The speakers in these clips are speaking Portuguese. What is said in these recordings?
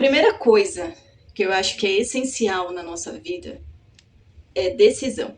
Primeira coisa que eu acho que é essencial na nossa vida é decisão.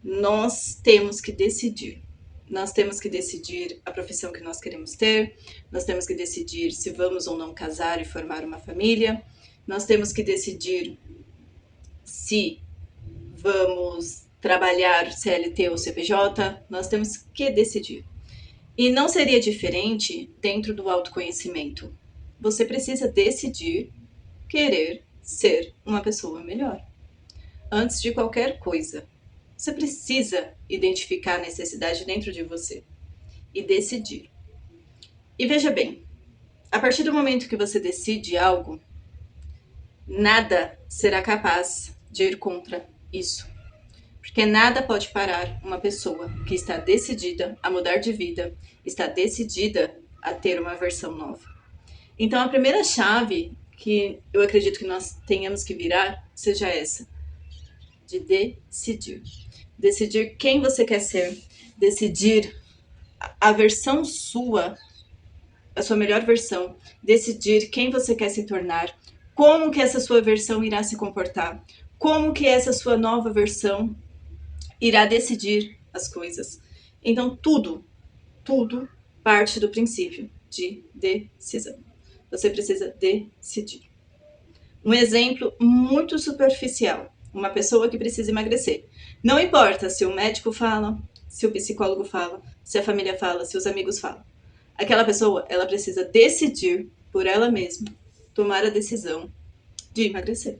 Nós temos que decidir. Nós temos que decidir a profissão que nós queremos ter, nós temos que decidir se vamos ou não casar e formar uma família, nós temos que decidir se vamos trabalhar CLT ou CPJ, nós temos que decidir. E não seria diferente dentro do autoconhecimento. Você precisa decidir querer ser uma pessoa melhor. Antes de qualquer coisa, você precisa identificar a necessidade dentro de você e decidir. E veja bem, a partir do momento que você decide algo, nada será capaz de ir contra isso. Porque nada pode parar uma pessoa que está decidida a mudar de vida, está decidida a ter uma versão nova. Então, a primeira chave que eu acredito que nós tenhamos que virar seja essa, de decidir. Decidir quem você quer ser, decidir a versão sua, a sua melhor versão, decidir quem você quer se tornar, como que essa sua versão irá se comportar, como que essa sua nova versão irá decidir as coisas. Então, tudo parte do princípio de decisão. Você precisa decidir. Um exemplo muito superficial. Uma pessoa que precisa emagrecer. Não importa se o médico fala, se o psicólogo fala, se a família fala, se os amigos falam. Aquela pessoa, ela precisa decidir por ela mesma, tomar a decisão de emagrecer.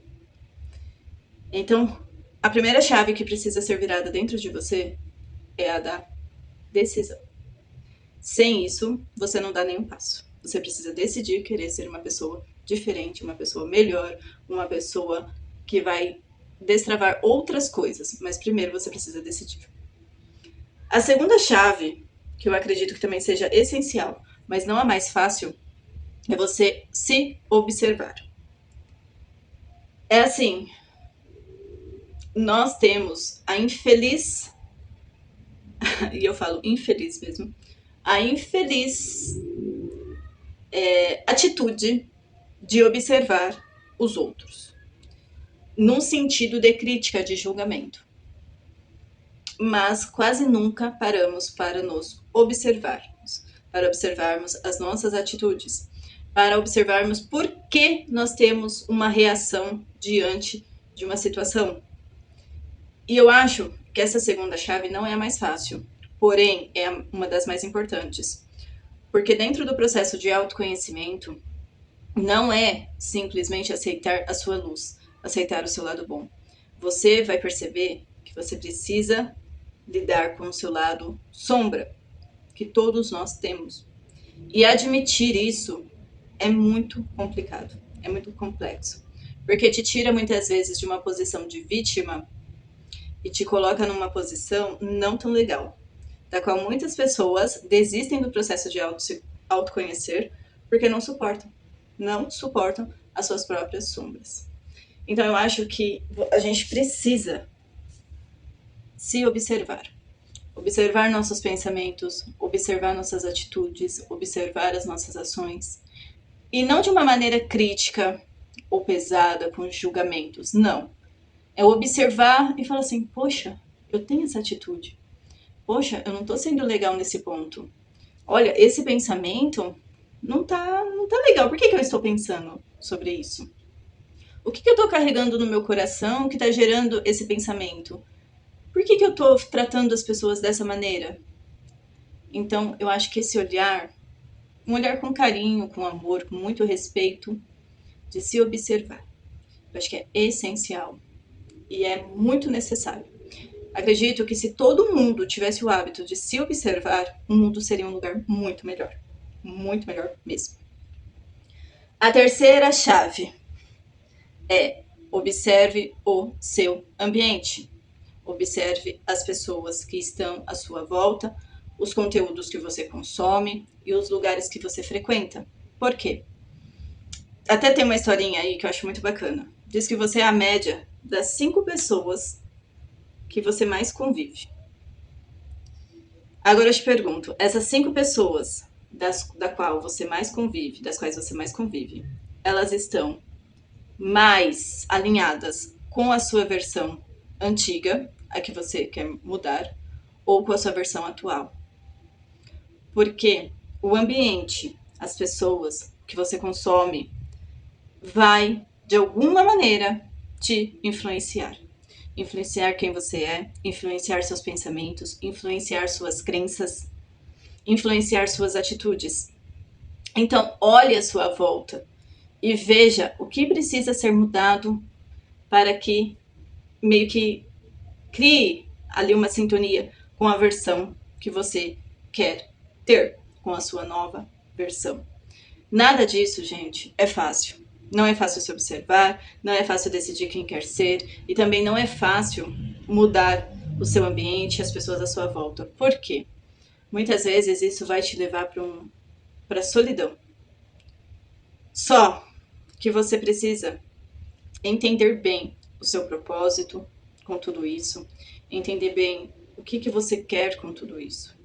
Então, a primeira chave que precisa ser virada dentro de você é a da decisão. Sem isso, você não dá nenhum passo. Você precisa decidir querer ser uma pessoa diferente, uma pessoa melhor, uma pessoa que vai destravar outras coisas. Mas primeiro você precisa decidir. A segunda chave, que eu acredito que também seja essencial, mas não a mais fácil, é você se observar. É assim, nós temos a infeliz, e eu falo infeliz mesmo, a infeliz atitude de observar os outros, num sentido de crítica, de julgamento. Mas quase nunca paramos para nos observarmos, para observarmos as nossas atitudes, para observarmos por que nós temos uma reação diante de uma situação. E eu acho que essa segunda chave não é a mais fácil, porém é uma das mais importantes. Porque dentro do processo de autoconhecimento, não é simplesmente aceitar a sua luz, aceitar o seu lado bom. Você vai perceber que você precisa lidar com o seu lado sombra, que todos nós temos. E admitir isso é muito complicado, é muito complexo. Porque te tira muitas vezes de uma posição de vítima e te coloca numa posição não tão legal, da qual muitas pessoas desistem do processo de autoconhecer porque não suportam as suas próprias sombras. Então eu acho que a gente precisa se observar. Observar nossos pensamentos, observar nossas atitudes, observar as nossas ações. E não de uma maneira crítica ou pesada, com julgamentos, não. É observar e falar assim, poxa, eu tenho essa atitude. Poxa, eu não tô sendo legal nesse ponto. Olha, esse pensamento não tá legal. Por que eu estou pensando sobre isso? O que eu tô carregando no meu coração que tá gerando esse pensamento? Por que eu tô tratando as pessoas dessa maneira? Então, eu acho que esse olhar, um olhar com carinho, com amor, com muito respeito, de se observar, eu acho que é essencial e é muito necessário. Acredito que se todo mundo tivesse o hábito de se observar, o mundo seria um lugar muito melhor mesmo. A terceira chave é observe o seu ambiente. Observe as pessoas que estão à sua volta, os conteúdos que você consome e os lugares que você frequenta. Por quê? Até tem uma historinha aí que eu acho muito bacana. Diz que você é a média das 5 pessoas que você mais convive. Agora eu te pergunto, essas 5 pessoas das quais você mais convive, elas estão mais alinhadas com a sua versão antiga, a que você quer mudar, ou com a sua versão atual. Porque o ambiente, as pessoas que você consome, vai, de alguma maneira, te influenciar. Influenciar quem você é, influenciar seus pensamentos, influenciar suas crenças, influenciar suas atitudes. Então, olhe à sua volta e veja o que precisa ser mudado para que meio que crie ali uma sintonia com a versão que você quer ter, com a sua nova versão. Nada disso, gente, é fácil. Não é fácil se observar, não é fácil decidir quem quer ser e também não é fácil mudar o seu ambiente e as pessoas à sua volta. Por quê? Muitas vezes isso vai te levar para a solidão. Só que você precisa entender bem o seu propósito com tudo isso, entender bem o que você quer com tudo isso.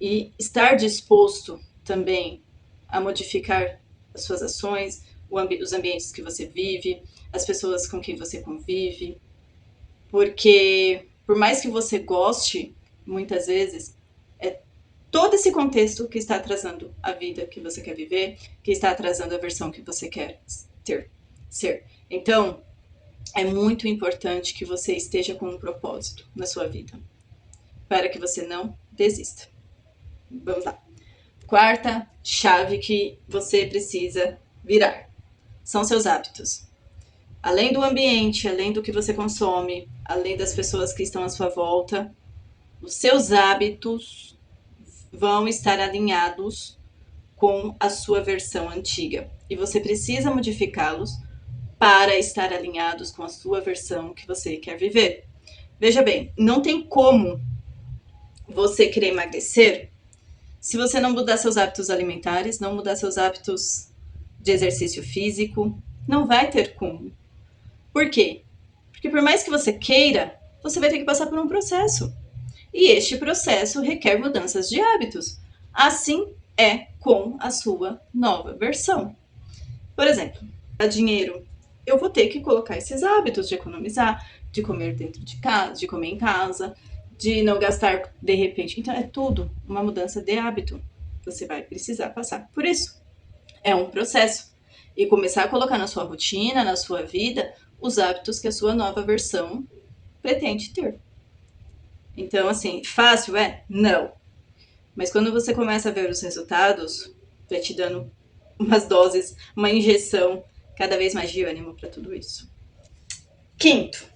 E estar disposto também a modificar as suas ações, os ambientes que você vive, as pessoas com quem você convive, porque por mais que você goste, muitas vezes, é todo esse contexto que está atrasando a vida que você quer viver, que está atrasando a versão que você quer ser. Então, é muito importante que você esteja com um propósito na sua vida, para que você não desista. Vamos lá. Quarta chave que você precisa virar são seus hábitos. Além do ambiente, além do que você consome, além das pessoas que estão à sua volta, os seus hábitos vão estar alinhados com a sua versão antiga. E você precisa modificá-los para estar alinhados com a sua versão que você quer viver. Veja bem, não tem como você querer emagrecer se você não mudar seus hábitos alimentares, não mudar seus hábitos de exercício físico, não vai ter como. Por quê? Porque por mais que você queira, você vai ter que passar por um processo. E este processo requer mudanças de hábitos. Assim é com a sua nova versão. Por exemplo, dar dinheiro, eu vou ter que colocar esses hábitos de economizar, de comer dentro de casa, de comer em casa, de não gastar de repente. Então é tudo uma mudança de hábito. Você vai precisar passar por isso. É um processo. E começar a colocar na sua rotina, na sua vida, os hábitos que a sua nova versão pretende ter. Então, assim, fácil é? Não. Mas quando você começa a ver os resultados, vai te dando umas doses, uma injeção cada vez mais de ânimo para tudo isso. Quinto,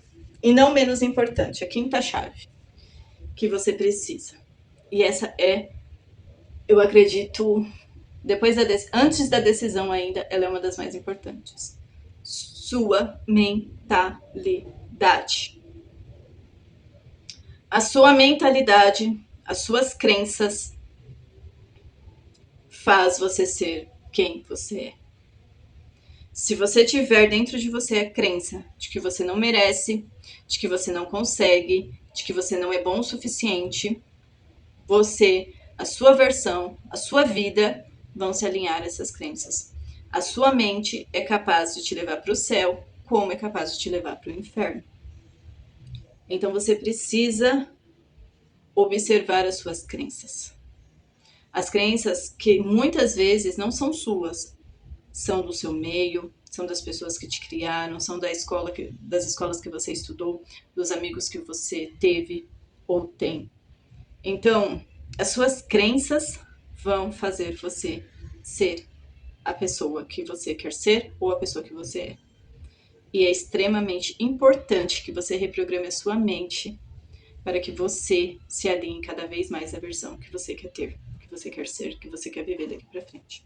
e não menos importante, a quinta chave que você precisa. E essa é, eu acredito, antes da decisão ainda, ela é uma das mais importantes. Sua mentalidade. A sua mentalidade, as suas crenças faz você ser quem você é. Se você tiver dentro de você a crença de que você não merece, de que você não consegue, de que você não é bom o suficiente, você, a sua versão, a sua vida vão se alinhar a essas crenças. A sua mente é capaz de te levar para o céu, como é capaz de te levar para o inferno. Então você precisa observar as suas crenças. As crenças que muitas vezes não são suas, são do seu meio, são das pessoas que te criaram, são das escolas que você estudou, dos amigos que você teve ou tem. Então, as suas crenças vão fazer você ser a pessoa que você quer ser ou a pessoa que você é. E é extremamente importante que você reprograme a sua mente para que você se alinhe cada vez mais à versão que você quer ter, que você quer ser, que você quer viver daqui para frente.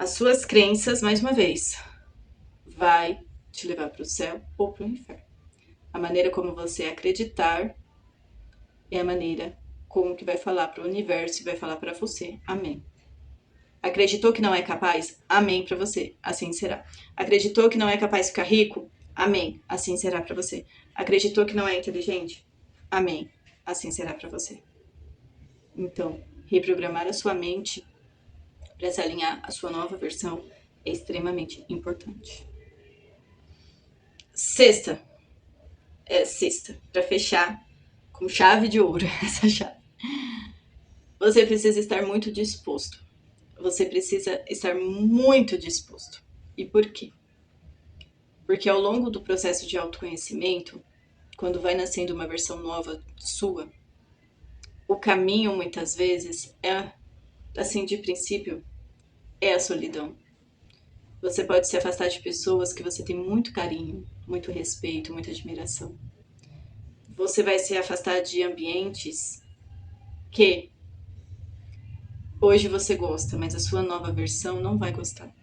As suas crenças, mais uma vez, vai te levar para o céu ou para o inferno. A maneira como você acreditar é a maneira como que vai falar para o universo e vai falar para você. Amém. Acreditou que não é capaz? Amém para você. Assim será. Acreditou que não é capaz de ficar rico? Amém. Assim será para você. Acreditou que não é inteligente? Amém. Assim será para você. Então, reprogramar a sua mente para se alinhar à sua nova versão é extremamente importante. Sexta, para fechar com chave de ouro essa chave. Você precisa estar muito disposto. Você precisa estar muito disposto. E por quê? Porque ao longo do processo de autoconhecimento, quando vai nascendo uma versão nova sua, o caminho muitas vezes é, assim, de princípio, é a solidão. Você pode se afastar de pessoas que você tem muito carinho, muito respeito, muita admiração. Você vai se afastar de ambientes que hoje você gosta, mas a sua nova versão não vai gostar.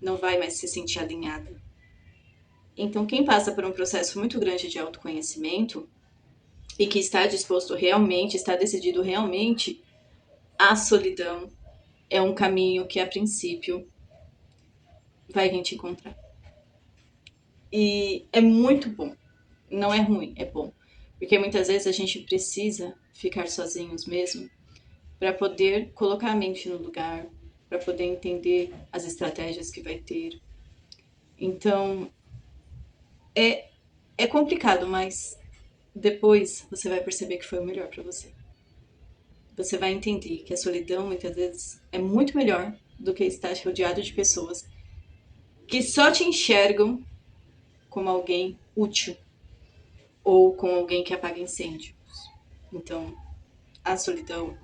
Não vai mais se sentir alinhada. Então, quem passa por um processo muito grande de autoconhecimento e que está disposto realmente, está decidido realmente, a solidão é um caminho que, a princípio, vai vir te encontrar. E é muito bom. Não é ruim, é bom. Porque muitas vezes a gente precisa ficar sozinhos mesmo para poder colocar a mente no lugar, para poder entender as estratégias que vai ter. Então, é complicado, mas depois você vai perceber que foi o melhor para você. Você vai entender que a solidão, muitas vezes, é muito melhor do que estar rodeado de pessoas que só te enxergam como alguém útil ou como alguém que apaga incêndios. Então, a solidão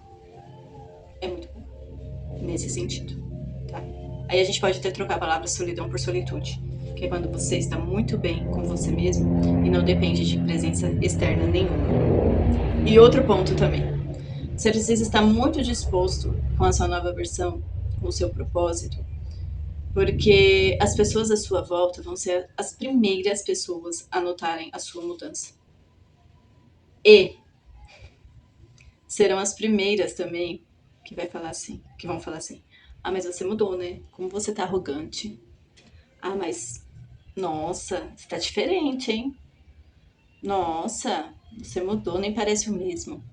é muito bom nesse sentido, tá? Aí a gente pode até trocar a palavra solidão por solitude, que é quando você está muito bem com você mesmo e não depende de presença externa nenhuma. E outro ponto também, você precisa estar muito disposto com a sua nova versão, com o seu propósito, porque as pessoas à sua volta vão ser as primeiras pessoas a notarem a sua mudança. E serão as primeiras também que vão falar assim: "Ah, mas você mudou, né? Como você tá arrogante. Ah, mas nossa, você tá diferente, hein? Nossa, você mudou, nem parece o mesmo."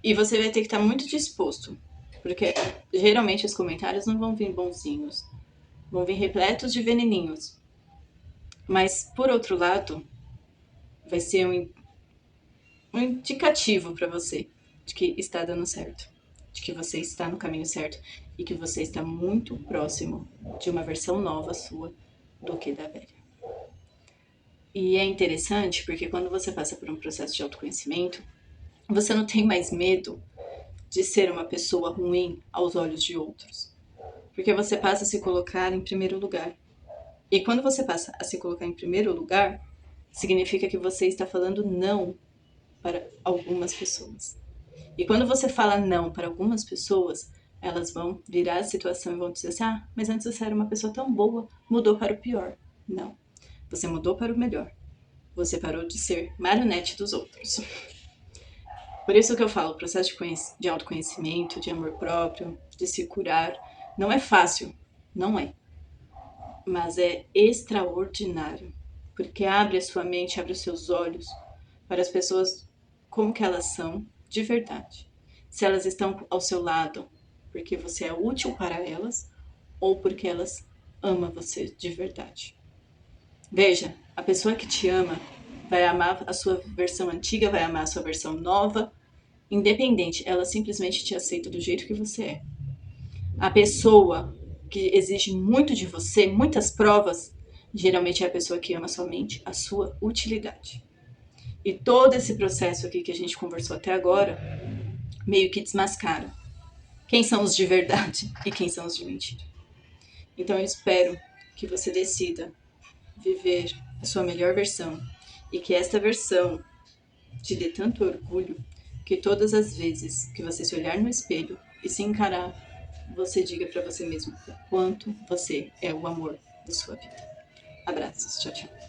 E você vai ter que estar muito disposto, porque geralmente os comentários não vão vir bonzinhos, vão vir repletos de veneninhos. Mas, por outro lado, vai ser um indicativo para você de que está dando certo, de que você está no caminho certo e que você está muito próximo de uma versão nova sua do que da velha. E é interessante porque quando você passa por um processo de autoconhecimento, você não tem mais medo de ser uma pessoa ruim aos olhos de outros, porque você passa a se colocar em primeiro lugar. E quando você passa a se colocar em primeiro lugar, significa que você está falando não para algumas pessoas. E quando você fala não para algumas pessoas, elas vão virar a situação e vão dizer assim: "Ah, mas antes você era uma pessoa tão boa, mudou para o pior." Não. Você mudou para o melhor. Você parou de ser marionete dos outros. Por isso que eu falo, o processo de autoconhecimento, de amor próprio, de se curar, não é fácil. Não é. Mas é extraordinário. Porque abre a sua mente, abre os seus olhos para as pessoas como que elas são de verdade. Se elas estão ao seu lado porque você é útil para elas ou porque elas amam você de verdade. Veja, a pessoa que te ama vai amar a sua versão antiga, vai amar a sua versão nova, independente, ela simplesmente te aceita do jeito que você é. A pessoa que exige muito de você, muitas provas, geralmente é a pessoa que ama somente a sua utilidade. E todo esse processo aqui que a gente conversou até agora, meio que desmascara quem são os de verdade e quem são os de mentira. Então eu espero que você decida viver a sua melhor versão e que esta versão te dê tanto orgulho que todas as vezes que você se olhar no espelho e se encarar, você diga para você mesmo o quanto você é o amor da sua vida. Abraços, tchau, tchau.